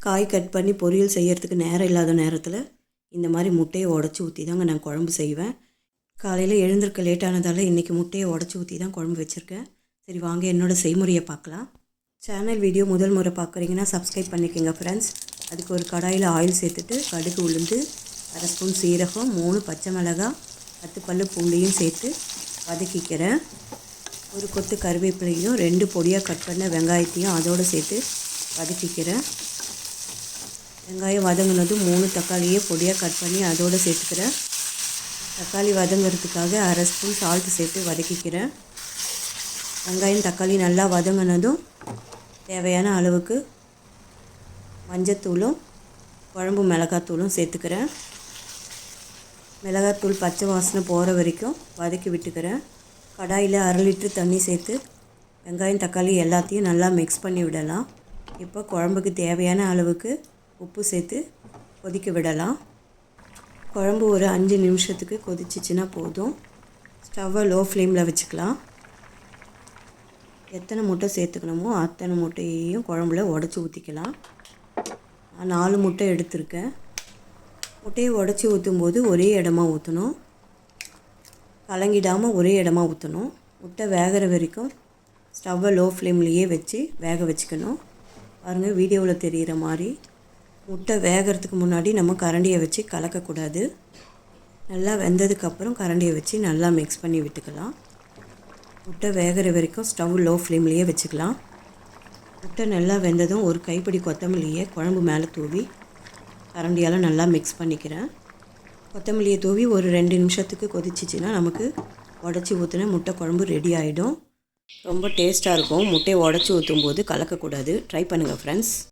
காய் கட் பண்ணி பொரியல் செய்கிறதுக்கு நேரம் இல்லாத நேரத்தில் இந்த மாதிரி முட்டையை உடச்சி ஊற்றி தாங்க நான் குழம்பு செய்வேன். காலையில் எழுந்திருக்க லேட்டானதால் இன்றைக்கி முட்டையை உடச்சி ஊற்றி தான் குழம்பு வச்சுருக்கேன். சரி வாங்க என்னோடய செய்முறையை பார்க்கலாம். சேனல் வீடியோ முதல் முறை பார்க்குறீங்கன்னா சப்ஸ்கிரைப் பண்ணிக்கோங்க ஃப்ரெண்ட்ஸ். அதுக்கு ஒரு கடாயில் ஆயில் சேர்த்துட்டு கடுகு உளுந்து 1/2 ஸ்பூன் சீரகம் 3 பச்சை மிளகாய் 10 பல்லு பூண்டையும் சேர்த்து வதக்கிக்கிறேன். ஒரு கொத்து கருவேப்பிலையும் 2 பொடியாக கட் பண்ண வெங்காயத்தையும் அதோடு சேர்த்து வதக்கிக்கிறேன். வெங்காயம் வதங்கினதும் 3 தக்காளியை பொடியாக கட் பண்ணி அதோடு சேர்த்துக்கிறேன். தக்காளி வதங்கிறதுக்காக 1/2 ஸ்பூன் சால்ட்டு சேர்த்து வதக்கிக்கிறேன். வெங்காயம் தக்காளி நல்லா வதங்கினதும் தேவையான அளவுக்கு மஞ்சத்தூளும் குழம்பு மிளகாத்தூளும் சேர்த்துக்கிறேன். மிளகாத்தூள் பச்சை வாசனை போகிற வரைக்கும் வதக்கி விட்டுக்கிறேன். கடாயில் 1/2 லிட்டர் தண்ணி சேர்த்து வெங்காயம் தக்காளி எல்லாத்தையும் நல்லா மிக்ஸ் பண்ணி விடலாம். இப்போ குழம்புக்கு தேவையான அளவுக்கு உப்பு சேர்த்து கொதிக்க விடலாம். குழம்பு ஒரு 5 நிமிஷத்துக்கு கொதிச்சிச்சின்னா போதும். ஸ்டவ்வை லோ ஃப்ளேமில் வச்சுக்கலாம். எத்தனை முட்டை சேர்த்துக்கணுமோ அத்தனை முட்டையையும் குழம்புல உடச்சி ஊற்றிக்கலாம். நான் 4 முட்டை எடுத்திருக்கேன். முட்டையை உடச்சி ஊற்றும்போது ஒரே இடமா ஊற்றணும், கலங்கிடாமல் ஒரே இடமா ஊற்றணும். முட்டை வேகிற வரைக்கும் ஸ்டவ்வை லோ ஃப்ளேம்லேயே வச்சு வேக வச்சுக்கணும். பாருங்கள் வீடியோவில் தெரிகிற மாதிரி முட்டை வேகிறதுக்கு முன்னாடி நம்ம கரண்டியை வச்சு கலக்கக்கூடாது. நல்லா வெந்ததுக்கப்புறம் கரண்டியை வச்சு நல்லா மிக்ஸ் பண்ணி விட்டுக்கலாம். முட்டை வேகிற வரைக்கும் ஸ்டவ் லோ ஃப்ளேம்லேயே வச்சுக்கலாம். முட்டை நல்லா வெந்ததும் ஒரு கைப்பிடி கொத்தமல்லியை குழம்பு மேலே தூவி கரண்டியால் நல்லா மிக்ஸ் பண்ணிக்கிறேன். கொத்தமல்லியை தூவி ஒரு 2 நிமிஷத்துக்கு கொதிச்சிச்சின்னா நமக்கு உடச்சி ஊற்றின முட்டை குழம்பு ரெடி ஆகிடும். ரொம்ப டேஸ்ட்டாக இருக்கும். முட்டையை உடச்சி ஊற்றும் போது கலக்கக்கூடாது. ட்ரை பண்ணுங்கள் ஃப்ரெண்ட்ஸ்.